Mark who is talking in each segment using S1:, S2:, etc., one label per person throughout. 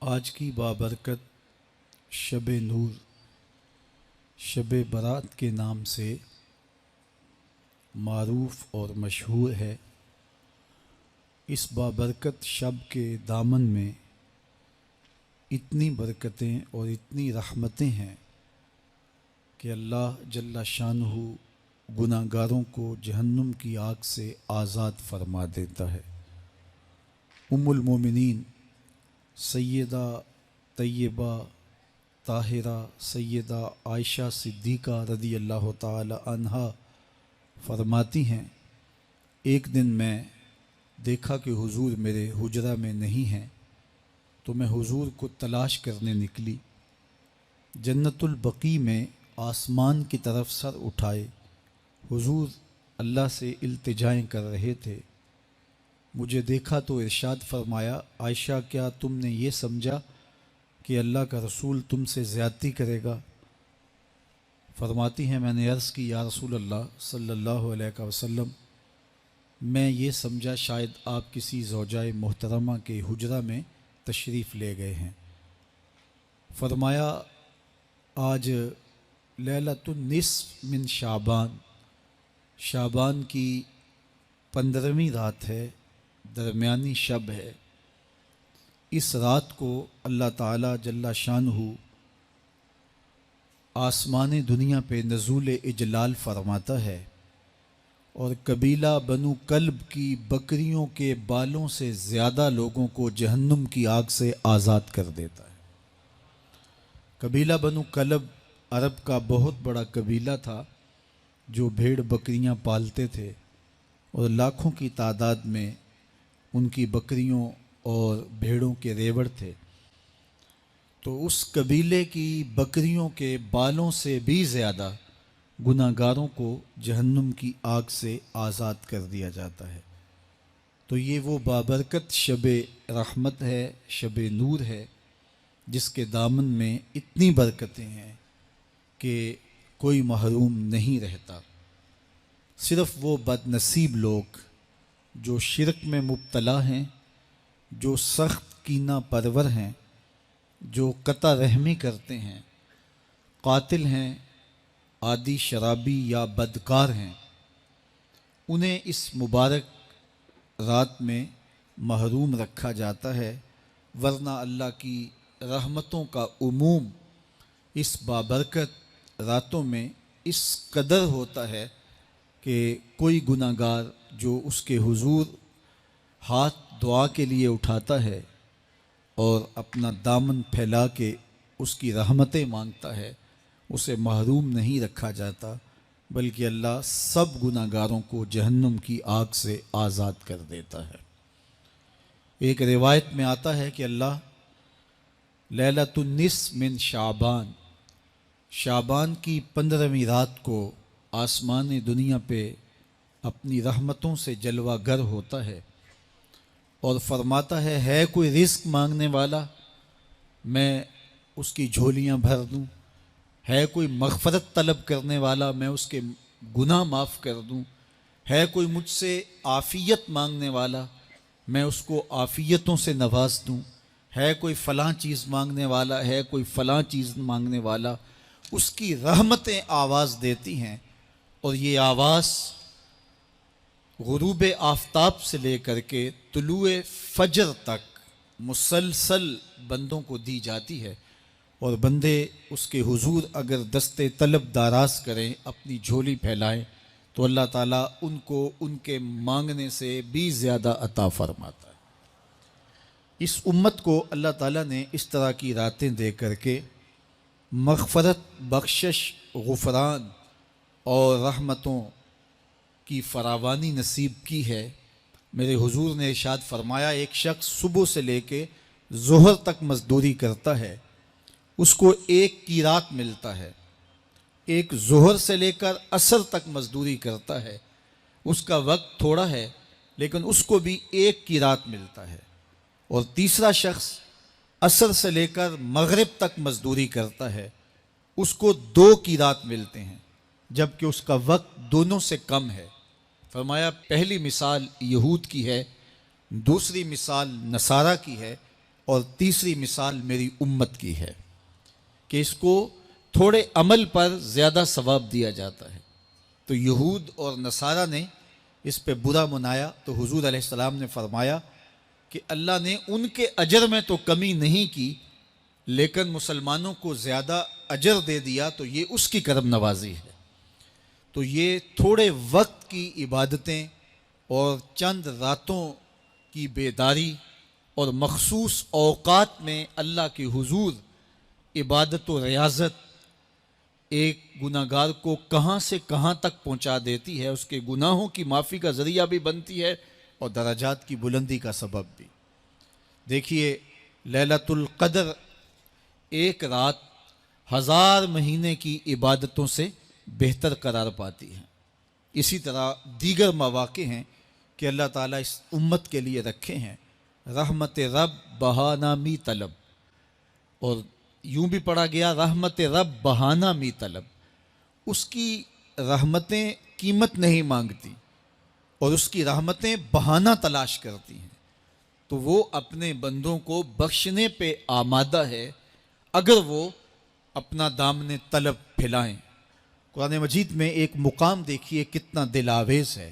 S1: آج کی بابرکت شب نور، شب برات کے نام سے معروف اور مشہور ہے۔ اس بابرکت شب کے دامن میں اتنی برکتیں اور اتنی رحمتیں ہیں کہ اللہ جل شانہ گناہ گاروں کو جہنم کی آگ سے آزاد فرما دیتا ہے۔ ام المومنین سیدہ طیبہ طاہرہ سیدہ عائشہ صدیقہ رضی اللہ تعالی عنہا فرماتی ہیں، ایک دن میں دیکھا کہ حضور میرے حجرہ میں نہیں ہیں، تو میں حضور کو تلاش کرنے نکلی۔ جنت البقیع میں آسمان کی طرف سر اٹھائے حضور اللہ سے التجائیں کر رہے تھے۔ مجھے دیکھا تو ارشاد فرمایا، عائشہ کیا تم نے یہ سمجھا کہ اللہ کا رسول تم سے زیادتی کرے گا؟ فرماتی ہیں میں نے عرض کی، یا رسول اللہ صلی اللہ علیہ وسلم، میں یہ سمجھا شاید آپ کسی زوجائے محترمہ کے حجرہ میں تشریف لے گئے ہیں۔ فرمایا آج لیلۃ النصف من شعبان، شعبان کی 15ویں رات ہے، درمیانی شب ہے۔ اس رات کو اللہ تعالی جل شانہ آسمان دنیا پہ نزول اجلال فرماتا ہے اور قبیلہ بنو کلب کی بکریوں کے بالوں سے زیادہ لوگوں کو جہنم کی آگ سے آزاد کر دیتا ہے۔ قبیلہ بنو کلب عرب کا بہت بڑا قبیلہ تھا جو بھیڑ بکریاں پالتے تھے، اور لاکھوں کی تعداد میں ان کی بکریوں اور بھیڑوں کے ریوڑ تھے۔ تو اس قبیلے کی بکریوں کے بالوں سے بھی زیادہ گناہ گاروں کو جہنم کی آگ سے آزاد کر دیا جاتا ہے۔ تو یہ وہ بابرکت شب رحمت ہے، شب نور ہے، جس کے دامن میں اتنی برکتیں ہیں کہ کوئی محروم نہیں رہتا۔ صرف وہ بد نصیب لوگ جو شرک میں مبتلا ہیں، جو سخت کینہ پرور ہیں، جو قطع رحمی کرتے ہیں، قاتل ہیں، عادی شرابی یا بدکار ہیں، انہیں اس مبارک رات میں محروم رکھا جاتا ہے، ورنہ اللہ کی رحمتوں کا عموم اس بابرکت راتوں میں اس قدر ہوتا ہے کہ کوئی گناہ گار جو اس کے حضور ہاتھ دعا کے لیے اٹھاتا ہے اور اپنا دامن پھیلا کے اس کی رحمتیں مانگتا ہے، اسے محروم نہیں رکھا جاتا، بلکہ اللہ سب گناہ گاروں کو جہنم کی آگ سے آزاد کر دیتا ہے۔ ایک روایت میں آتا ہے کہ اللہ لیلۃ النصف من شعبان، شعبان کی 15ویں رات کو آسمان دنیا پہ اپنی رحمتوں سے جلوہ گر ہوتا ہے اور فرماتا ہے کوئی رزق مانگنے والا، میں اس کی جھولیاں بھر دوں، ہے کوئی مغفرت طلب کرنے والا، میں اس کے گناہ معاف کر دوں، ہے کوئی مجھ سے عافیت مانگنے والا، میں اس کو عافیتوں سے نواز دوں، ہے کوئی فلاں چیز مانگنے والا، ہے کوئی فلاں چیز مانگنے والا، اس کی رحمتیں آواز دیتی ہیں، اور یہ آواز غروب آفتاب سے لے کر کے طلوع فجر تک مسلسل بندوں کو دی جاتی ہے، اور بندے اس کے حضور اگر دست طلب دراز کریں، اپنی جھولی پھیلائیں، تو اللہ تعالیٰ ان کو ان کے مانگنے سے بھی زیادہ عطا فرماتا ہے۔ اس امت کو اللہ تعالیٰ نے اس طرح کی راتیں دے کر کے مغفرت، بخشش، غفران اور رحمتوں کی فراوانی نصیب کی ہے۔ میرے حضور نے ارشاد فرمایا، ایک شخص صبح سے لے کے ظہر تک مزدوری کرتا ہے، اس کو ایک قیراط ملتا ہے۔ ایک ظہر سے لے کر عصر تک مزدوری کرتا ہے، اس کا وقت تھوڑا ہے لیکن اس کو بھی ایک قیراط ملتا ہے۔ اور تیسرا شخص عصر سے لے کر مغرب تک مزدوری کرتا ہے، اس کو 2 قیراط ملتے ہیں، جبکہ اس کا وقت دونوں سے کم ہے۔ فرمایا پہلی مثال یہود کی ہے، دوسری مثال نصارہ کی ہے، اور تیسری مثال میری امت کی ہے کہ اس کو تھوڑے عمل پر زیادہ ثواب دیا جاتا ہے۔ تو یہود اور نصارہ نے اس پہ برا منایا تو حضور علیہ السلام نے فرمایا کہ اللہ نے ان کے اجر میں تو کمی نہیں کی، لیکن مسلمانوں کو زیادہ اجر دے دیا، تو یہ اس کی کرم نوازی ہے۔ تو یہ تھوڑے وقت کی عبادتیں اور چند راتوں کی بیداری اور مخصوص اوقات میں اللہ کے حضور عبادت و ریاضت ایک گناہ گار کو کہاں سے کہاں تک پہنچا دیتی ہے، اس کے گناہوں کی معافی کا ذریعہ بھی بنتی ہے اور درجات کی بلندی کا سبب بھی۔ دیکھیے لیلۃ القدر ایک رات 1000 مہینے کی عبادتوں سے بہتر قرار پاتی ہے۔ اسی طرح دیگر مواقع ہیں کہ اللہ تعالیٰ اس امت کے لیے رکھے ہیں، رحمت رب بہانہ می طلب، اور یوں بھی پڑھا گیا رحمت رب بہانہ می طلب۔ اس کی رحمتیں قیمت نہیں مانگتی اور اس کی رحمتیں بہانہ تلاش کرتی ہیں، تو وہ اپنے بندوں کو بخشنے پہ آمادہ ہے اگر وہ اپنا دامن طلب پھیلائیں۔ قرآن مجید میں ایک مقام دیکھیے کتنا دل آویز ہے،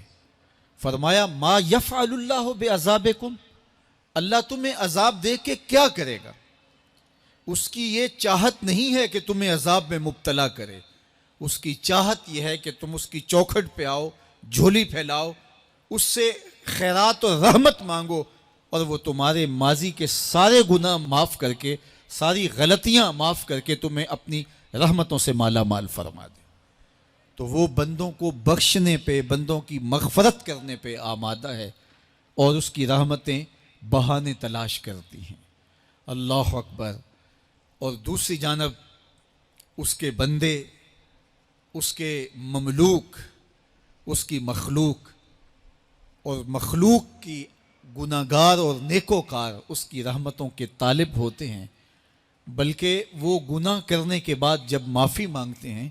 S1: فرمایا ما یفعل اللہ بعذابکم، اللہ تمہیں عذاب دے کے کیا کرے گا؟ اس کی یہ چاہت نہیں ہے کہ تمہیں عذاب میں مبتلا کرے، اس کی چاہت یہ ہے کہ تم اس کی چوکھٹ پہ آؤ، جھولی پھیلاؤ، اس سے خیرات اور رحمت مانگو، اور وہ تمہارے ماضی کے سارے گناہ معاف کر کے، ساری غلطیاں معاف کر کے تمہیں اپنی رحمتوں سے مالا مال فرما دے۔ تو وہ بندوں کو بخشنے پہ، بندوں کی مغفرت کرنے پہ آمادہ ہے اور اس کی رحمتیں بہانے تلاش کرتی ہیں۔ اللہ اکبر۔ اور دوسری جانب اس کے بندے، اس کے مملوک، اس کی مخلوق، اور مخلوق کی گناہ گار اور نیکوکار اس کی رحمتوں کے طالب ہوتے ہیں، بلکہ وہ گناہ کرنے کے بعد جب معافی مانگتے ہیں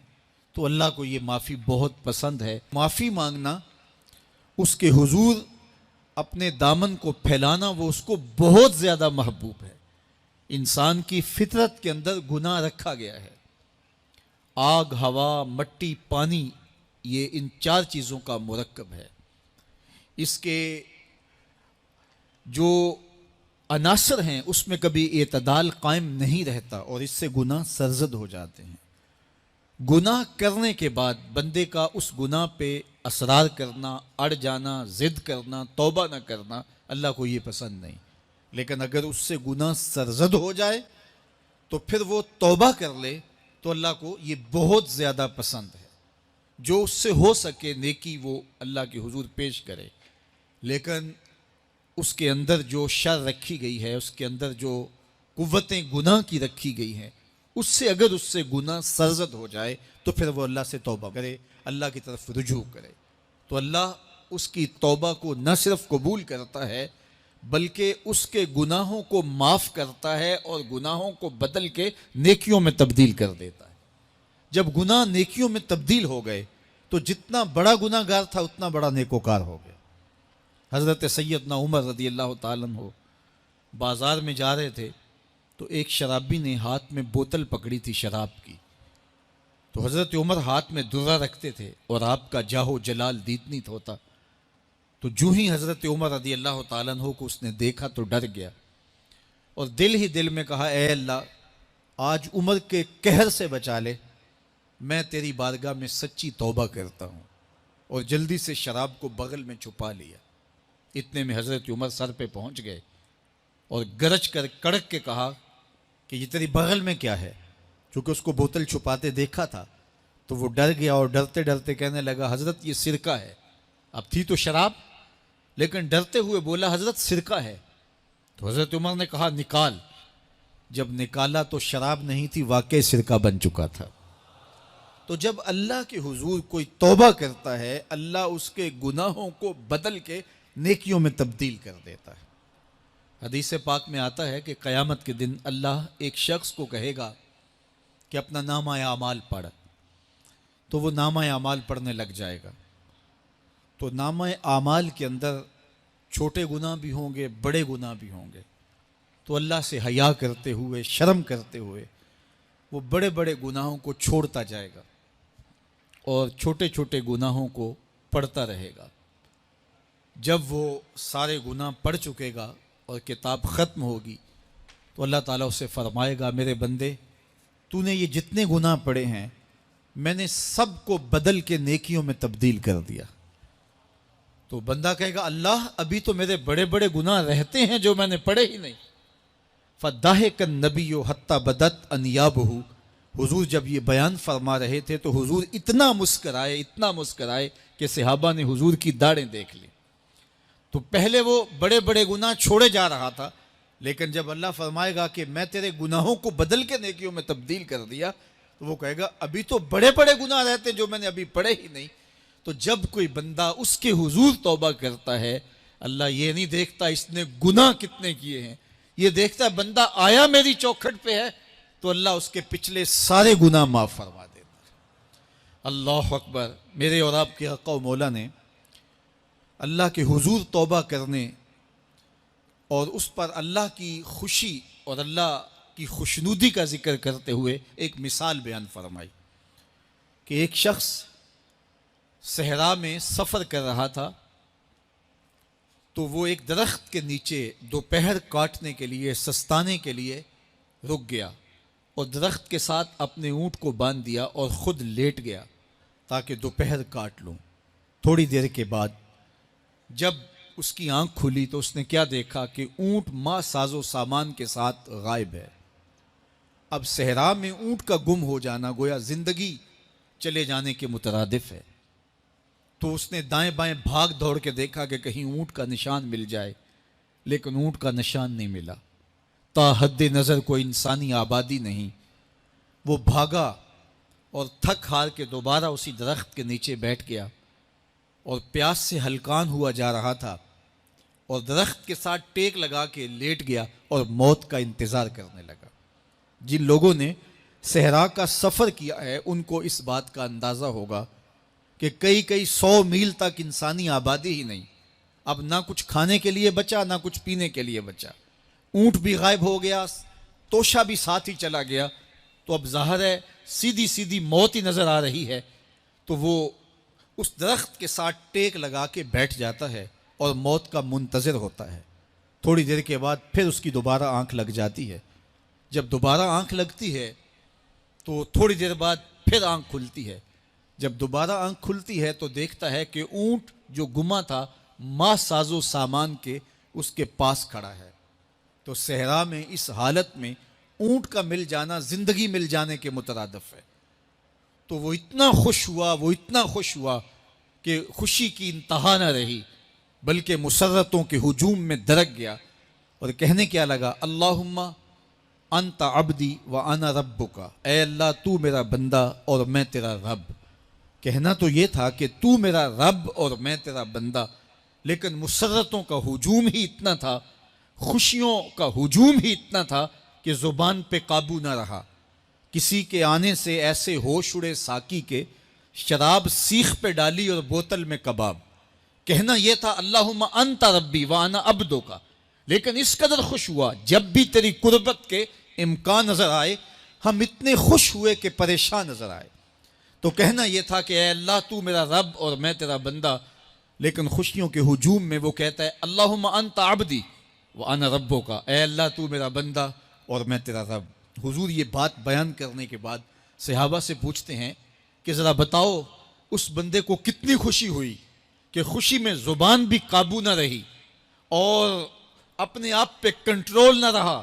S1: تو اللہ کو یہ معافی بہت پسند ہے۔ معافی مانگنا، اس کے حضور اپنے دامن کو پھیلانا، وہ اس کو بہت زیادہ محبوب ہے۔ انسان کی فطرت کے اندر گناہ رکھا گیا ہے۔ آگ، ہوا، مٹی، پانی، یہ ان 4 چیزوں کا مرکب ہے۔ اس کے جو عناصر ہیں اس میں کبھی اعتدال قائم نہیں رہتا اور اس سے گناہ سرزد ہو جاتے ہیں۔ گناہ کرنے کے بعد بندے کا اس گناہ پہ اصرار کرنا، اڑ جانا، ضد کرنا، توبہ نہ کرنا، اللہ کو یہ پسند نہیں۔ لیکن اگر اس سے گناہ سرزد ہو جائے تو پھر وہ توبہ کر لے تو اللہ کو یہ بہت زیادہ پسند ہے۔ جو اس سے ہو سکے نیکی وہ اللہ کے حضور پیش کرے، لیکن اس کے اندر جو شر رکھی گئی ہے، اس کے اندر جو قوتیں گناہ کی رکھی گئی ہیں، اس سے اگر اس سے گناہ سرزد ہو جائے تو پھر وہ اللہ سے توبہ کرے، اللہ کی طرف رجوع کرے، تو اللہ اس کی توبہ کو نہ صرف قبول کرتا ہے بلکہ اس کے گناہوں کو معاف کرتا ہے اور گناہوں کو بدل کے نیکیوں میں تبدیل کر دیتا ہے۔ جب گناہ نیکیوں میں تبدیل ہو گئے تو جتنا بڑا گناہ گار تھا اتنا بڑا نیکوکار ہو گیا۔ حضرت سیدنا عمر رضی اللہ تعالیٰ عنہ بازار میں جا رہے تھے تو ایک شرابی نے ہاتھ میں بوتل پکڑی تھی شراب کی، تو حضرت عمر ہاتھ میں درہ رکھتے تھے اور آپ کا جاہ و جلال دیدنیت ہوتا، تو جو ہی حضرت عمر رضی اللہ تعالیٰ عنہ کو اس نے دیکھا تو ڈر گیا اور دل ہی دل میں کہا اے اللہ آج عمر کے قہر سے بچا لے، میں تیری بارگاہ میں سچی توبہ کرتا ہوں، اور جلدی سے شراب کو بغل میں چھپا لیا۔ اتنے میں حضرت عمر سر پہ پہنچ گئے اور گرج کر کڑک کے کہا کہ یہ تیری بغل میں کیا ہے؟ چونکہ اس کو بوتل چھپاتے دیکھا تھا تو وہ ڈر گیا اور ڈرتے ڈرتے کہنے لگا حضرت یہ سرکہ ہے۔ اب تھی تو شراب، لیکن ڈرتے ہوئے بولا حضرت سرکہ ہے۔ تو حضرت عمر نے کہا نکال۔ جب نکالا تو شراب نہیں تھی، واقعی سرکہ بن چکا تھا۔ تو جب اللہ کے حضور کوئی توبہ کرتا ہے اللہ اس کے گناہوں کو بدل کے نیکیوں میں تبدیل کر دیتا ہے۔ حدیث پاک میں آتا ہے کہ قیامت کے دن اللہ ایک شخص کو کہے گا کہ اپنا نامہ اعمال پڑھ، تو وہ نامہ اعمال پڑھنے لگ جائے گا۔ تو نامہ اعمال کے اندر چھوٹے گناہ بھی ہوں گے، بڑے گناہ بھی ہوں گے، تو اللہ سے حیا کرتے ہوئے، شرم کرتے ہوئے وہ بڑے بڑے گناہوں کو چھوڑتا جائے گا اور چھوٹے چھوٹے گناہوں کو پڑھتا رہے گا۔ جب وہ سارے گناہ پڑھ چکے گا اور کتاب ختم ہوگی تو اللہ تعالیٰ اسے فرمائے گا، میرے بندے تو نے یہ جتنے گناہ پڑھے ہیں میں نے سب کو بدل کے نیکیوں میں تبدیل کر دیا۔ تو بندہ کہے گا، اللہ ابھی تو میرے بڑے بڑے گناہ رہتے ہیں جو میں نے پڑھے ہی نہیں۔ فَضَحِكَ النَّبِيُّ حَتَّى بَدَتْ أَنْيَابُهُ، حضور جب یہ بیان فرما رہے تھے تو حضور اتنا مسکرائے کہ صحابہ نے حضور کی داڑھیں دیکھ لی۔ تو پہلے وہ بڑے بڑے گناہ چھوڑے جا رہا تھا، لیکن جب اللہ فرمائے گا کہ میں تیرے گناہوں کو بدل کے نیکیوں میں تبدیل کر دیا، تو وہ کہے گا ابھی تو بڑے بڑے گناہ رہتے جو میں نے ابھی پڑھے ہی نہیں۔ تو جب کوئی بندہ اس کے حضور توبہ کرتا ہے، اللہ یہ نہیں دیکھتا اس نے گناہ کتنے کیے ہیں، یہ دیکھتا ہے بندہ آیا میری چوکھٹ پہ ہے تو اللہ اس کے پچھلے سارے گناہ معاف فرما دیتا ہے۔ اللہ اکبر۔ میرے اور آپ کے آقا و مولا نے اللہ کے حضور توبہ کرنے اور اس پر اللہ کی خوشی اور اللہ کی خوشنودی کا ذکر کرتے ہوئے ایک مثال بیان فرمائی کہ ایک شخص صحرا میں سفر کر رہا تھا، تو وہ ایک درخت کے نیچے دوپہر کاٹنے کے لیے، سستانے کے لیے رک گیا اور درخت کے ساتھ اپنے اونٹ کو باندھ دیا اور خود لیٹ گیا تاکہ دوپہر کاٹ لوں۔ تھوڑی دیر کے بعد جب اس کی آنکھ کھلی تو اس نے کیا دیکھا کہ اونٹ ماں ساز و سامان کے ساتھ غائب ہے۔ اب صحرا میں اونٹ کا گم ہو جانا گویا زندگی چلے جانے کے مترادف ہے۔ تو اس نے دائیں بائیں بھاگ دوڑ کے دیکھا کہ کہیں اونٹ کا نشان مل جائے، لیکن اونٹ کا نشان نہیں ملا۔ تا حد نظر کوئی انسانی آبادی نہیں۔ وہ بھاگا اور تھک ہار کے دوبارہ اسی درخت کے نیچے بیٹھ گیا اور پیاس سے ہلکان ہوا جا رہا تھا اور درخت کے ساتھ ٹیک لگا کے لیٹ گیا اور موت کا انتظار کرنے لگا۔ جن لوگوں نے صحرا کا سفر کیا ہے ان کو اس بات کا اندازہ ہوگا کہ کئی 100 میل تک انسانی آبادی ہی نہیں، اب نہ کچھ کھانے کے لیے بچا نہ کچھ پینے کے لیے بچا، اونٹ بھی غائب ہو گیا، توشہ بھی ساتھ ہی چلا گیا، تو اب ظاہر ہے سیدھی موت ہی نظر آ رہی ہے۔ تو وہ اس درخت کے ساتھ ٹیک لگا کے بیٹھ جاتا ہے اور موت کا منتظر ہوتا ہے۔ تھوڑی دیر کے بعد پھر اس کی دوبارہ آنکھ لگ جاتی ہے۔ جب دوبارہ آنکھ لگتی ہے تو تھوڑی دیر بعد پھر آنکھ کھلتی ہے۔ جب دوبارہ آنکھ کھلتی ہے تو دیکھتا ہے کہ اونٹ جو گما تھا ماں ساز و سامان کے اس کے پاس کھڑا ہے۔ تو صحرا میں اس حالت میں اونٹ کا مل جانا زندگی مل جانے کے مترادف ہے۔ تو وہ اتنا خوش ہوا کہ خوشی کی انتہا نہ رہی، بلکہ مسرتوں کے ہجوم میں درک گیا اور کہنے کیا لگا، اللہم انت عبدی وانا ربک، اے اللہ تو میرا بندہ اور میں تیرا رب۔ کہنا تو یہ تھا کہ تو میرا رب اور میں تیرا بندہ، لیکن مسرتوں کا ہجوم ہی اتنا تھا، خوشیوں کا ہجوم ہی اتنا تھا کہ زبان پہ قابو نہ رہا۔ کسی کے آنے سے ایسے ہوش اڑے ساقی کے، شراب سیخ پہ ڈالی اور بوتل میں کباب۔ کہنا یہ تھا اللہم انت ربی وانا عبدک، لیکن اس قدر خوش ہوا جب بھی تیری قربت کے امکان نظر آئے ہم اتنے خوش ہوئے کہ پریشان نظر آئے۔ تو کہنا یہ تھا کہ اے اللہ تو میرا رب اور میں تیرا بندہ، لیکن خوشیوں کے ہجوم میں وہ کہتا ہے اللہم انت عبدی وانا ربک، اے اللہ تو میرا بندہ اور میں تیرا رب۔ حضور یہ بات بیان کرنے کے بعد صحابہ سے پوچھتے ہیں کہ ذرا بتاؤ اس بندے کو کتنی خوشی ہوئی کہ خوشی میں زبان بھی قابو نہ رہی اور اپنے آپ پہ کنٹرول نہ رہا،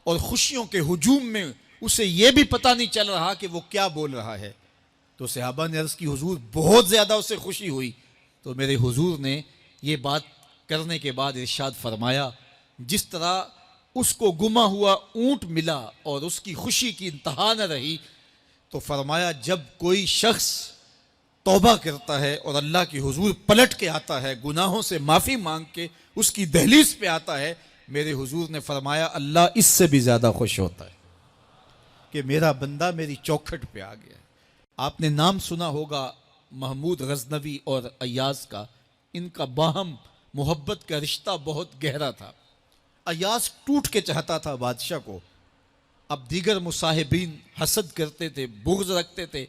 S1: اور خوشیوں کے ہجوم میں اسے یہ بھی پتہ نہیں چل رہا کہ وہ کیا بول رہا ہے۔ تو صحابہ نے عرض کی حضور بہت زیادہ اسے خوشی ہوئی۔ تو میرے حضور نے یہ بات کرنے کے بعد ارشاد فرمایا، جس طرح اس کو گما ہوا اونٹ ملا اور اس کی خوشی کی انتہا نہ رہی، تو فرمایا جب کوئی شخص توبہ کرتا ہے اور اللہ کے حضور پلٹ کے آتا ہے، گناہوں سے معافی مانگ کے اس کی دہلیز پہ آتا ہے، میرے حضور نے فرمایا اللہ اس سے بھی زیادہ خوش ہوتا ہے کہ میرا بندہ میری چوکھٹ پہ آ گیا ہے۔ آپ نے نام سنا ہوگا محمود غزنوی اور ایاز کا، ان کا باہم محبت کا رشتہ بہت گہرا تھا۔ ایاز ٹوٹ کے چاہتا تھا بادشاہ کو. اب دیگر مصاحبین حسد کرتے تھے, بغض رکھتے تھے.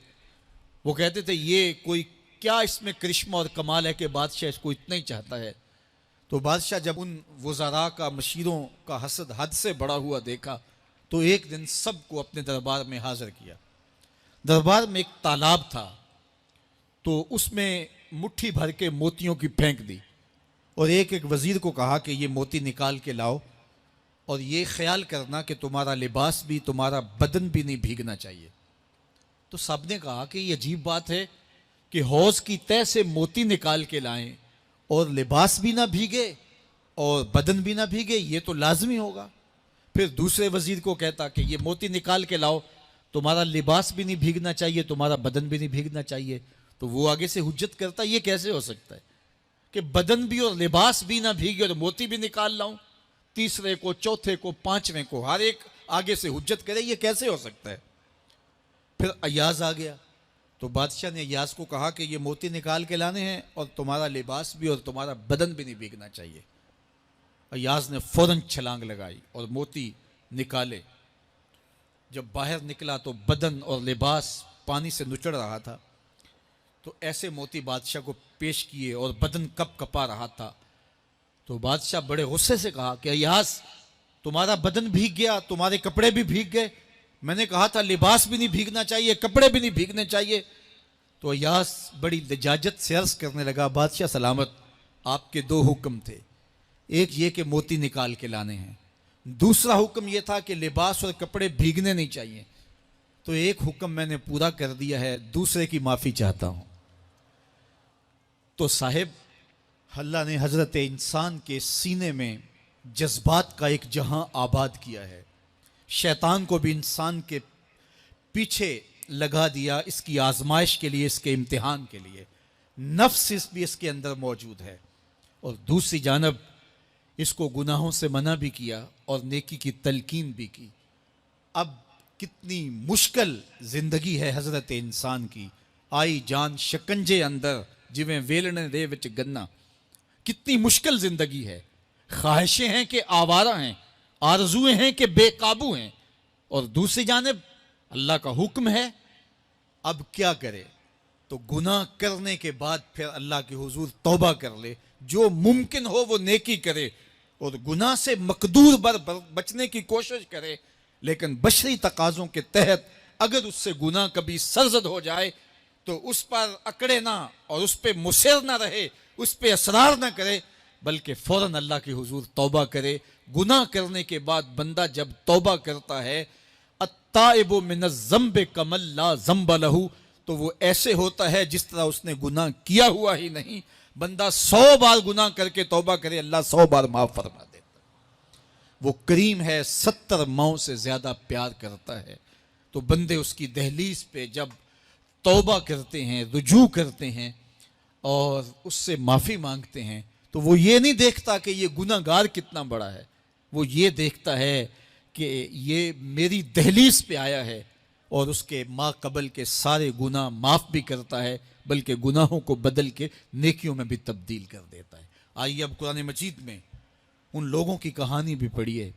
S1: وہ کہتے تھے یہ کوئی کیا اس میں کرشمہ اور کمال ہے کہ بادشاہ اس کو اتنا ہی چاہتا ہے. تو بادشاہ جب ان وزراء کا, مشیروں کا حسد حد سے بڑا ہوا دیکھا تو ایک دن سب کو اپنے دربار میں حاضر کیا. دربار میں ایک تالاب تھا, تو اس میں مٹھی بھر کے موتیوں کی پھینک دی, اور ایک ایک وزیر کو کہا کہ یہ موتی نکال کے لاؤ, اور یہ خیال کرنا کہ تمہارا لباس بھی, تمہارا بدن بھی نہیں بھیگنا چاہیے. تو سب نے کہا کہ یہ عجیب بات ہے کہ حوض کی تہہ سے موتی نکال کے لائیں اور لباس بھی نہ بھیگے اور بدن بھی نہ بھیگے, یہ تو لازمی ہوگا. پھر دوسرے وزیر کو کہتا کہ یہ موتی نکال کے لاؤ, تمہارا لباس بھی نہیں بھیگنا چاہیے, تمہارا بدن بھی نہیں بھیگنا چاہیے. تو وہ آگے سے حجت کرتا یہ کیسے ہو سکتا ہے کہ بدن بھی اور لباس بھی نہ بھیگے اور موتی بھی نکال لاؤں. تیسرے کو, چوتھے کو, پانچویں کو, ہر ایک آگے سے حجت کرے, یہ کیسے ہو سکتا ہے. پھر ایاز آ گیا, تو بادشاہ نے ایاز کو کہا کہ یہ موتی نکال کے لانے ہیں اور تمہارا لباس بھی اور تمہارا بدن بھی نہیں بھیگنا چاہیے. ایاز نے فوراً چھلانگ لگائی اور موتی نکالے. جب باہر نکلا تو بدن اور لباس پانی سے نچڑ رہا تھا. تو ایسے موتی بادشاہ کو پیش کیے اور بدن کپ کپا رہا تھا. تو بادشاہ بڑے غصے سے کہا کہ ایاز تمہارا بدن بھیگ گیا, تمہارے کپڑے بھی بھیگ گئے, میں نے کہا تھا لباس بھی نہیں بھیگنا چاہیے, کپڑے بھی نہیں بھیگنے چاہیے. تو ایاز بڑی لجاجت سے عرض کرنے لگا, بادشاہ سلامت, آپ کے دو حکم تھے, ایک یہ کہ موتی نکال کے لانے ہیں, دوسرا حکم یہ تھا کہ لباس اور کپڑے بھیگنے نہیں چاہیے. تو ایک حکم میں نے پورا کر دیا ہے, دوسرے کی معافی چاہتا ہوں. تو صاحب اللہ نے حضرت انسان کے سینے میں جذبات کا ایک جہاں آباد کیا ہے. شیطان کو بھی انسان کے پیچھے لگا دیا اس کی آزمائش کے لیے, اس کے امتحان کے لیے. نفس بھی اس کے اندر موجود ہے, اور دوسری جانب اس کو گناہوں سے منع بھی کیا اور نیکی کی تلقین بھی کی. اب کتنی مشکل زندگی ہے حضرت انسان کی. آئی جان شکنجے اندر جویں ویلنے دے وچ گنا. کتنی مشکل زندگی ہے. خواہشیں ہیں کہ آوارہ ہیں, آرزویں ہیں کہ بے قابو ہیں, اور دوسری جانب اللہ کا حکم ہے. اب کیا کرے؟ تو گناہ کرنے کے بعد پھر اللہ کے حضور توبہ کر لے, جو ممکن ہو وہ نیکی کرے, اور گناہ سے مقدور بچنے کی کوشش کرے. لیکن بشری تقاضوں کے تحت اگر اس سے گناہ کبھی سرزد ہو جائے تو اس پر اکڑے نہ اور اس پہ مصر نہ رہے, اس پہ اصرار نہ کرے, بلکہ فوراً اللہ کے حضور توبہ کرے. گناہ کرنے کے بعد بندہ جب توبہ کرتا ہے, التائب من الذنب کمن لا ذنب لہ, تو وہ ایسے ہوتا ہے جس طرح اس نے گناہ کیا ہوا ہی نہیں. بندہ 100 بار گناہ کر کے توبہ کرے, اللہ 100 بار معاف فرما دیتا. وہ کریم ہے, 70 ماؤں سے زیادہ پیار کرتا ہے. تو بندے اس کی دہلیز پہ جب توبہ کرتے ہیں, رجوع کرتے ہیں اور اس سے معافی مانگتے ہیں, تو وہ یہ نہیں دیکھتا کہ یہ گناہ گار کتنا بڑا ہے, وہ یہ دیکھتا ہے کہ یہ میری دہلیز پہ آیا ہے اور اس کے ما قبل کے سارے گناہ معاف بھی کرتا ہے, بلکہ گناہوں کو بدل کے نیکیوں میں بھی تبدیل کر دیتا ہے. آئیے اب قرآن مجید میں ان لوگوں کی کہانی بھی پڑھیے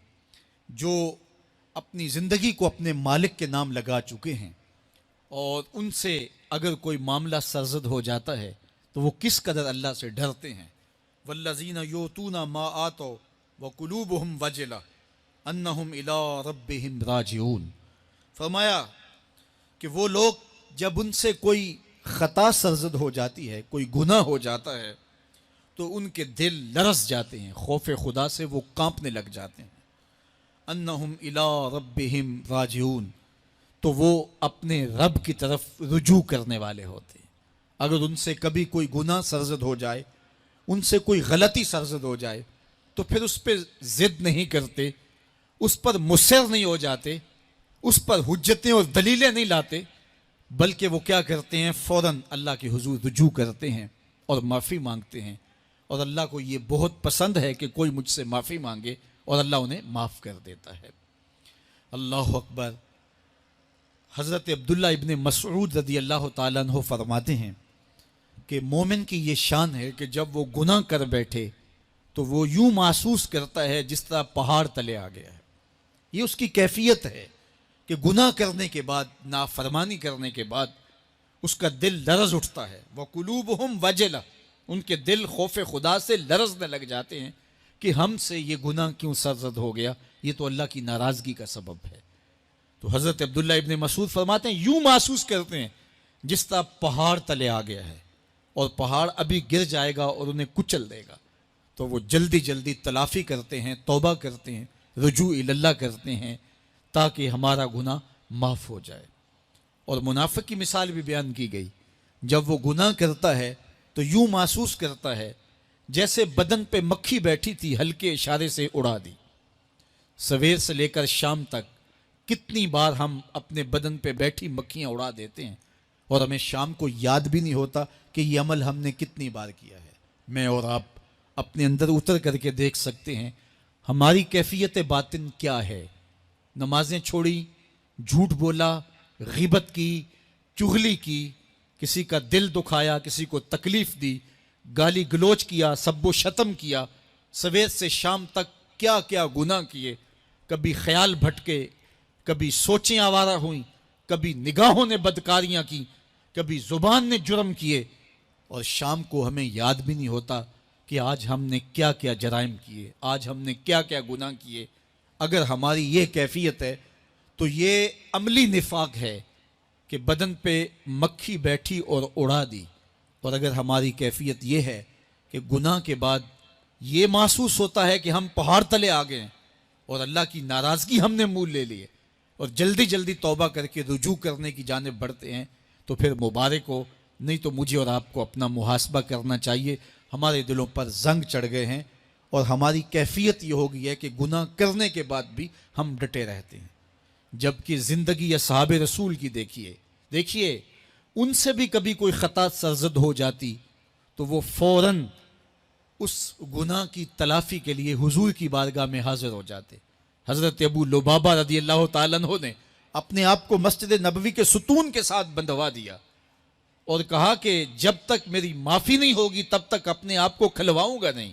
S1: جو اپنی زندگی کو اپنے مالک کے نام لگا چکے ہیں, اور ان سے اگر کوئی معاملہ سرزد ہو جاتا ہے تو وہ کس قدر اللہ سے ڈرتے ہیں. والذین یؤتون ما آتوا وقلوبہم وجلہ انہم الی ربہم راجعون. فرمایا کہ وہ لوگ جب ان سے کوئی خطا سرزد ہو جاتی ہے, کوئی گناہ ہو جاتا ہے, تو ان کے دل لرز جاتے ہیں, خوف خدا سے وہ کانپنے لگ جاتے ہیں. انہم الی ربہم راجعون, تو وہ اپنے رب کی طرف رجوع کرنے والے ہوتے ہیں. اگر ان سے کبھی کوئی گناہ سرزد ہو جائے, ان سے کوئی غلطی سرزد ہو جائے, تو پھر اس پہ ضد نہیں کرتے, اس پر مصر نہیں ہو جاتے, اس پر حجتیں اور دلیلیں نہیں لاتے, بلکہ وہ کیا کرتے ہیں, فوراً اللہ کے حضور رجوع کرتے ہیں اور معافی مانگتے ہیں. اور اللہ کو یہ بہت پسند ہے کہ کوئی مجھ سے معافی مانگے, اور اللہ انہیں معاف کر دیتا ہے. اللہ اکبر. حضرت عبداللہ ابن مسعود رضی اللہ تعالیٰ عنہ فرماتے ہیں کہ مومن کی یہ شان ہے کہ جب وہ گناہ کر بیٹھے تو وہ یوں محسوس کرتا ہے جس طرح پہاڑ تلے آ گیا ہے. یہ اس کی کیفیت ہے کہ گناہ کرنے کے بعد، نافرمانی کرنے کے بعد اس کا دل لرز اٹھتا ہے. وَقُلُوبُهُمْ وَجِلَةٌ، ان کے دل خوف خدا سے لرزنے لگ جاتے ہیں کہ ہم سے یہ گناہ کیوں سرزد ہو گیا، یہ تو اللہ کی ناراضگی کا سبب ہے. تو حضرت عبداللہ ابن مسعود فرماتے ہیں یوں محسوس کرتے ہیں جس طرح پہاڑ تلے آ گیا ہے اور پہاڑ ابھی گر جائے گا اور انہیں کچل دے گا. تو وہ جلدی جلدی تلافی کرتے ہیں، توبہ کرتے ہیں، رجوع اللہ کرتے ہیں تاکہ ہمارا گناہ معاف ہو جائے. اور منافق کی مثال بھی بیان کی گئی. جب وہ گناہ کرتا ہے تو یوں محسوس کرتا ہے جیسے بدن پہ مکھی بیٹھی تھی، ہلکے اشارے سے اڑا دی. سویر سے لے کر شام تک کتنی بار ہم اپنے بدن پہ بیٹھی مکھیاں اڑا دیتے ہیں اور ہمیں شام کو یاد بھی نہیں ہوتا کہ یہ عمل ہم نے کتنی بار کیا ہے. میں اور آپ اپنے اندر اتر کر کے دیکھ سکتے ہیں ہماری کیفیت باطن کیا ہے. نمازیں چھوڑی، جھوٹ بولا، غیبت کی، چغلی کی، کسی کا دل دکھایا، کسی کو تکلیف دی، گالی گلوچ کیا، سب و شتم کیا، سویر سے شام تک کیا کیا گناہ کیے. کبھی خیال بھٹکے، کبھی سوچیں آوارہ ہوئیں، کبھی نگاہوں نے بدکاریاں کی، کبھی زبان نے جرم کیے، اور شام کو ہمیں یاد بھی نہیں ہوتا کہ آج ہم نے کیا کیا جرائم کیے، آج ہم نے کیا کیا گناہ کیے. اگر ہماری یہ کیفیت ہے تو یہ عملی نفاق ہے کہ بدن پہ مکھی بیٹھی اور اڑا دی. اور اگر ہماری کیفیت یہ ہے کہ گناہ کے بعد یہ محسوس ہوتا ہے کہ ہم پہاڑ تلے آ گئے ہیں اور اللہ کی ناراضگی ہم نے مول لے لیے اور جلدی جلدی توبہ کر کے رجوع کرنے کی جانب بڑھتے ہیں، تو پھر مبارک ہو. نہیں تو مجھے اور آپ کو اپنا محاسبہ کرنا چاہیے. ہمارے دلوں پر زنگ چڑھ گئے ہیں اور ہماری کیفیت یہ ہو گئی ہے کہ گناہ کرنے کے بعد بھی ہم ڈٹے رہتے ہیں. جبکہ زندگی اصحاب رسول کی دیکھیے ان سے بھی کبھی کوئی خطا سرزد ہو جاتی تو وہ فوراً اس گناہ کی تلافی کے لیے حضور کی بارگاہ میں حاضر ہو جاتے. حضرت ابو لبابہ رضی اللہ تعالیٰ عنہ نے اپنے آپ کو مسجد نبوی کے ستون کے ساتھ بندھوا دیا اور کہا کہ جب تک میری معافی نہیں ہوگی تب تک اپنے آپ کو کھلواؤں گا نہیں.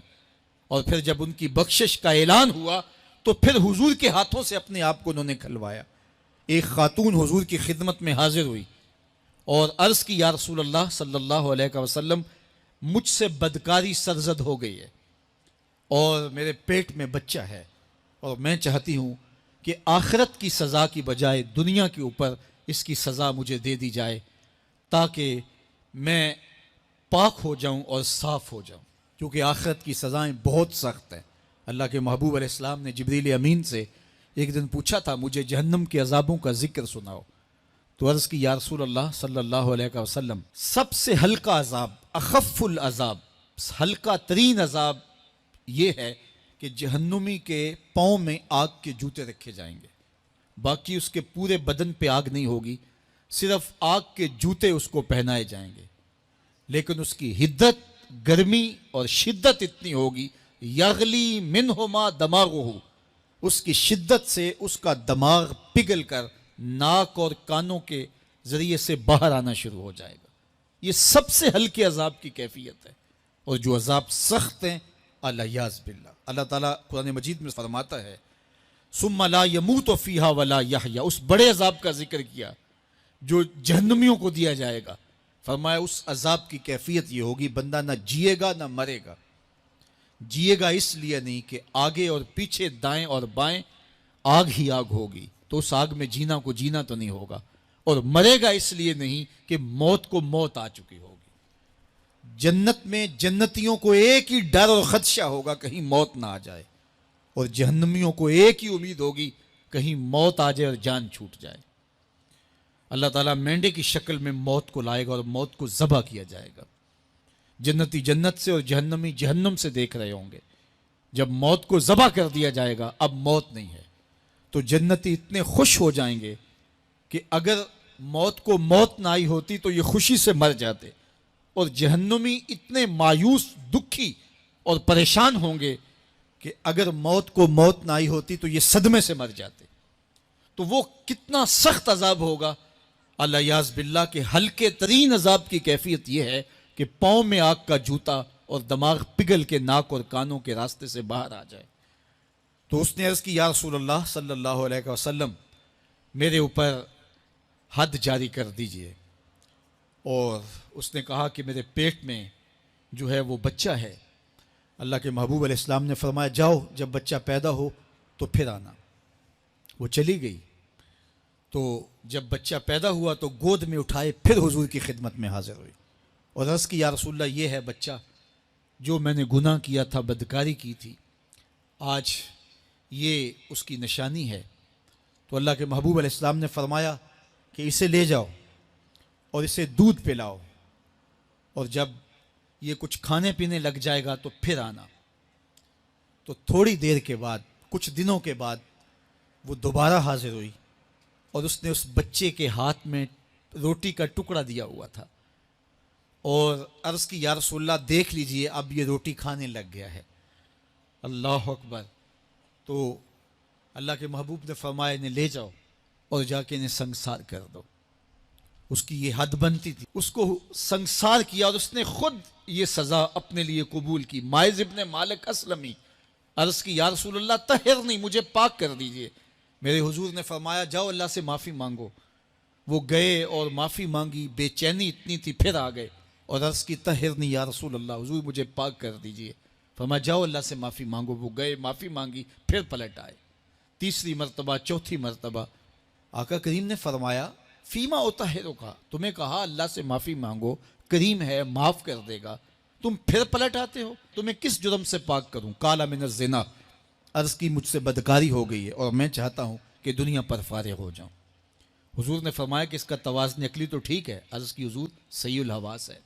S1: اور پھر جب ان کی بخشش کا اعلان ہوا تو پھر حضور کے ہاتھوں سے اپنے آپ کو انہوں نے کھلوایا. ایک خاتون حضور کی خدمت میں حاضر ہوئی اور عرض کی یا رسول اللہ صلی اللہ علیہ وسلم، مجھ سے بدکاری سرزد ہو گئی ہے اور میرے پیٹ میں بچہ ہے اور میں چاہتی ہوں کہ آخرت کی سزا کی بجائے دنیا کے اوپر اس کی سزا مجھے دے دی جائے تاکہ میں پاک ہو جاؤں اور صاف ہو جاؤں، کیونکہ آخرت کی سزائیں بہت سخت ہیں. اللہ کے محبوب علیہ السلام نے جبریل امین سے ایک دن پوچھا تھا مجھے جہنم کے عذابوں کا ذکر سناؤ. تو عرض کی یا رسول اللہ صلی اللہ علیہ وسلم، سب سے ہلکا عذاب، اخف العذاب، ہلکا ترین عذاب یہ ہے کہ جہنمی کے پاؤں میں آگ کے جوتے رکھے جائیں گے. باقی اس کے پورے بدن پہ آگ نہیں ہوگی، صرف آگ کے جوتے اس کو پہنائے جائیں گے. لیکن اس کی حدت، گرمی اور شدت اتنی ہوگی، یغلی منہما دماغہ، اس کی شدت سے اس کا دماغ پگھل کر ناک اور کانوں کے ذریعے سے باہر آنا شروع ہو جائے گا. یہ سب سے ہلکے عذاب کی کیفیت ہے. اور جو عذاب سخت ہیں الیاذ باللہ، اللہ تعالیٰ قرآن مجید میں فرماتا ہے ثم لا یموت فیہا ولا یحیا، اس بڑے عذاب کا ذکر کیا جو جہنمیوں کو دیا جائے گا. فرمایا اس عذاب کی کیفیت یہ ہوگی بندہ نہ جیے گا نہ مرے گا. جیے گا اس لیے نہیں کہ آگے اور پیچھے، دائیں اور بائیں آگ ہی آگ ہوگی، تو اس آگ میں جینا کو جینا تو نہیں ہوگا. اور مرے گا اس لیے نہیں کہ موت کو موت آ چکی ہوگی. جنت میں جنتیوں کو ایک ہی ڈر اور خدشہ ہوگا کہیں موت نہ آ جائے، اور جہنمیوں کو ایک ہی امید ہوگی کہیں موت آ جائے اور جان چھوٹ جائے. اللہ تعالیٰ مینڈے کی شکل میں موت کو لائے گا اور موت کو ذبح کیا جائے گا. جنتی جنت سے اور جہنمی جہنم سے دیکھ رہے ہوں گے. جب موت کو ذبح کر دیا جائے گا اب موت نہیں ہے تو جنتی اتنے خوش ہو جائیں گے کہ اگر موت کو موت نہ آئی ہوتی تو یہ خوشی سے مر جاتے، اور جہنمی اتنے مایوس، دکھی اور پریشان ہوں گے کہ اگر موت کو موت نہ آئی ہوتی تو یہ صدمے سے مر جاتے. تو وہ کتنا سخت عذاب ہوگا. الیاذ باللہ کے ہلکے ترین عذاب کی کیفیت یہ ہے کہ پاؤں میں آگ کا جوتا اور دماغ پگھل کے ناک اور کانوں کے راستے سے باہر آ جائے۔ تو اس نے عرض کی یا رسول اللہ صلی اللہ علیہ وسلم میرے اوپر حد جاری کر دیجئے۔ اور اس نے کہا کہ میرے پیٹ میں جو ہے وہ بچہ ہے۔ اللہ کے محبوب علیہ السلام نے فرمایا جاؤ جب بچہ پیدا ہو تو پھر آنا۔ وہ چلی گئی، تو جب بچہ پیدا ہوا تو گود میں اٹھائے پھر حضور کی خدمت میں حاضر ہوئی اور عرض کی یا رسول اللہ یہ ہے بچہ جو میں نے گناہ کیا تھا، بدکاری کی تھی، آج یہ اس کی نشانی ہے۔ تو اللہ کے محبوب علیہ السلام نے فرمایا کہ اسے لے جاؤ اور اسے دودھ پلاؤ، اور جب یہ کچھ کھانے پینے لگ جائے گا تو پھر آنا۔ تو تھوڑی دیر کے بعد، کچھ دنوں کے بعد وہ دوبارہ حاضر ہوئی اور اس نے اس بچے کے ہاتھ میں روٹی کا ٹکڑا دیا ہوا تھا اور عرض کی یا رسول اللہ دیکھ لیجئے اب یہ روٹی کھانے لگ گیا ہے۔ اللہ اکبر۔ تو اللہ کے محبوب نے فرمایا انہیں لے جاؤ اور جا کے انہیں سنگسار کر دو۔ اس کی یہ حد بنتی تھی، اس کو سنگسار کیا اور اس نے خود یہ سزا اپنے لیے قبول کی۔ مائز ابن مالک اسلمی عرض کی یا رسول اللہ طہرنی، مجھے پاک کر دیجئے۔ میرے حضور نے فرمایا جاؤ اللہ سے معافی مانگو۔ وہ گئے اور معافی مانگی، بے چینی اتنی تھی، پھر آ گئے اور عرض کی طہرنی یا رسول اللہ، حضور مجھے پاک کر دیجئے۔ فرمایا جاؤ اللہ سے معافی مانگو۔ وہ گئے، معافی مانگی، پھر پلٹ آئے، تیسری مرتبہ، چوتھی مرتبہ۔ آقا کریم نے فرمایا فیما اطہرک کا، تمہیں کہا اللہ سے معافی مانگو، کریم ہے معاف کر دے گا، تم پھر پلٹ آتے ہو، تمہیں کس جرم سے پاک کروں؟ قال من الزنا، عرض کی مجھ سے بدکاری ہو گئی ہے اور میں چاہتا ہوں کہ دنیا پر فارغ ہو جاؤں۔ حضور نے فرمایا کہ اس کا توازن عقلی تو ٹھیک ہے۔ عرض کی حضور صحیح الحواس ہے۔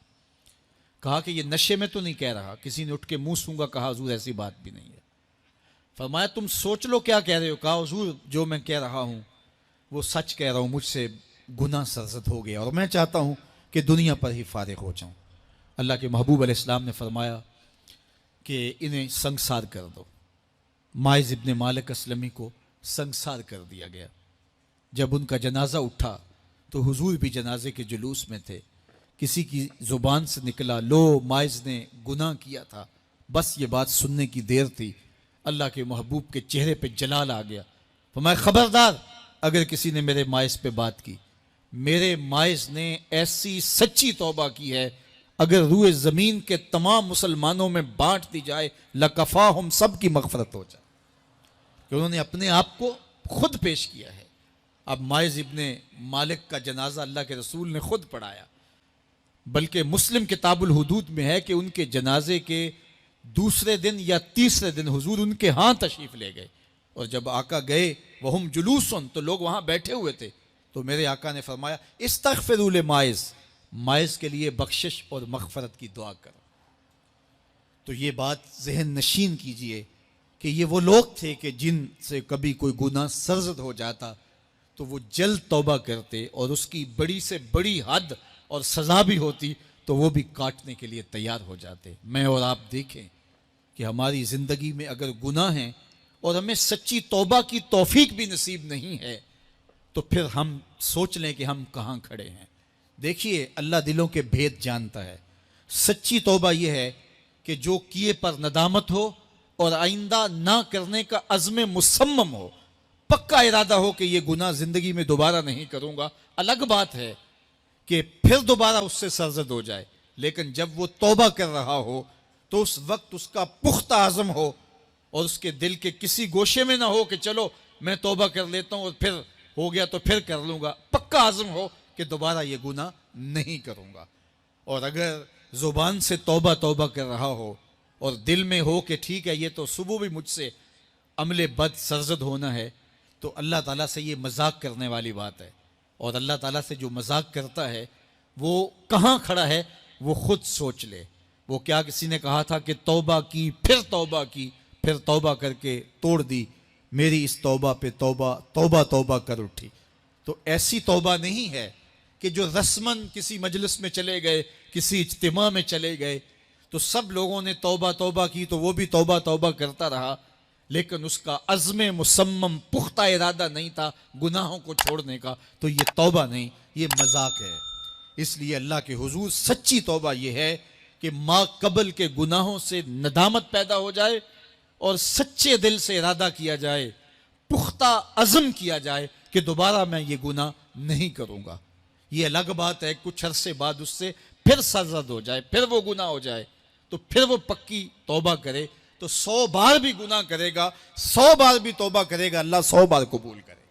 S1: کہا کہ یہ نشے میں تو نہیں کہہ رہا، کسی نے اٹھ کے منہ سونگا، کہا حضور ایسی بات بھی نہیں ہے۔ فرمایا تم سوچ لو کیا کہہ رہے ہو؟ کہا حضور جو میں کہہ رہا ہوں وہ سچ کہہ رہا ہوں، مجھ سے گناہ سرزد ہو گیا اور میں چاہتا ہوں کہ دنیا پر ہی فارغ ہو جاؤں۔ اللہ کے محبوب علیہ السلام نے فرمایا کہ انہیں سنگسار کر دو۔ مائز ابن مالک اسلمی کو سنگسار کر دیا گیا۔ جب ان کا جنازہ اٹھا تو حضور بھی جنازے کے جلوس میں تھے۔ کسی کی زبان سے نکلا لو مائز نے گناہ کیا تھا، بس یہ بات سننے کی دیر تھی، اللہ کے محبوب کے چہرے پہ جلال آ گیا۔ فرمایا خبردار اگر کسی نے میرے مائز پہ بات کی، میرے مائز نے ایسی سچی توبہ کی ہے اگر روئے زمین کے تمام مسلمانوں میں بانٹ دی جائے لکفاہم، سب کی مغفرت ہو جائے، کہ انہوں نے اپنے آپ کو خود پیش کیا ہے۔ اب مائز ابن مالک کا جنازہ اللہ کے رسول نے خود پڑھایا، بلکہ مسلم کتاب الحدود میں ہے کہ ان کے جنازے کے دوسرے دن یا تیسرے دن حضور ان کے ہاں تشریف لے گئے، اور جب آقا گئے وہم جلوسن، تو لوگ وہاں بیٹھے ہوئے تھے، تو میرے آقا نے فرمایا استغفروا لمائز، مائز کے لیے بخشش اور مغفرت کی دعا کرو۔ تو یہ بات ذہن نشین کیجئے کہ یہ وہ لوگ تھے کہ جن سے کبھی کوئی گناہ سرزد ہو جاتا تو وہ جلد توبہ کرتے، اور اس کی بڑی سے بڑی حد اور سزا بھی ہوتی تو وہ بھی کاٹنے کے لیے تیار ہو جاتے۔ میں اور آپ دیکھیں کہ ہماری زندگی میں اگر گناہ ہیں اور ہمیں سچی توبہ کی توفیق بھی نصیب نہیں ہے تو پھر ہم سوچ لیں کہ ہم کہاں کھڑے ہیں۔ دیکھیے اللہ دلوں کے بھید جانتا ہے۔ سچی توبہ یہ ہے کہ جو کیے پر ندامت ہو اور آئندہ نہ کرنے کا عزم مصمم ہو، پکا ارادہ ہو کہ یہ گناہ زندگی میں دوبارہ نہیں کروں گا۔ الگ بات ہے کہ پھر دوبارہ اس سے سرزد ہو جائے، لیکن جب وہ توبہ کر رہا ہو تو اس وقت اس کا پختہ عزم ہو اور اس کے دل کے کسی گوشے میں نہ ہو کہ چلو میں توبہ کر لیتا ہوں اور پھر ہو گیا تو پھر کر لوں گا۔ پکا عزم ہو کہ دوبارہ یہ گناہ نہیں کروں گا۔ اور اگر زبان سے توبہ توبہ کر رہا ہو اور دل میں ہو کہ ٹھیک ہے یہ تو صبح بھی مجھ سے عمل بد سرزد ہونا ہے، تو اللہ تعالیٰ سے یہ مذاق کرنے والی بات ہے، اور اللہ تعالیٰ سے جو مذاق کرتا ہے وہ کہاں کھڑا ہے وہ خود سوچ لے۔ وہ کیا کسی نے کہا تھا کہ توبہ کی پھر توبہ کر کے توڑ دی، میری اس توبہ پہ توبہ کر اٹھی۔ تو ایسی توبہ نہیں ہے کہ جو رسماً کسی مجلس میں چلے گئے، کسی اجتماع میں چلے گئے تو سب لوگوں نے توبہ کی تو وہ بھی توبہ کرتا رہا، لیکن اس کا عزم مصمم پختہ ارادہ نہیں تھا گناہوں کو چھوڑنے کا، تو یہ توبہ نہیں، یہ مذاق ہے۔ اس لیے اللہ کے حضور سچی توبہ یہ ہے کہ ما قبل کے گناہوں سے ندامت پیدا ہو جائے اور سچے دل سے ارادہ کیا جائے، پختہ عزم کیا جائے کہ دوبارہ میں یہ گناہ نہیں کروں گا۔ یہ الگ بات ہے کچھ عرصے بعد اس سے پھر سرزد ہو جائے، پھر وہ گناہ ہو جائے، تو پھر وہ پکی توبہ کرے، تو 100 بار بھی گناہ کرے گا، 100 بار بھی توبہ کرے گا، اللہ 100 بار قبول کرے۔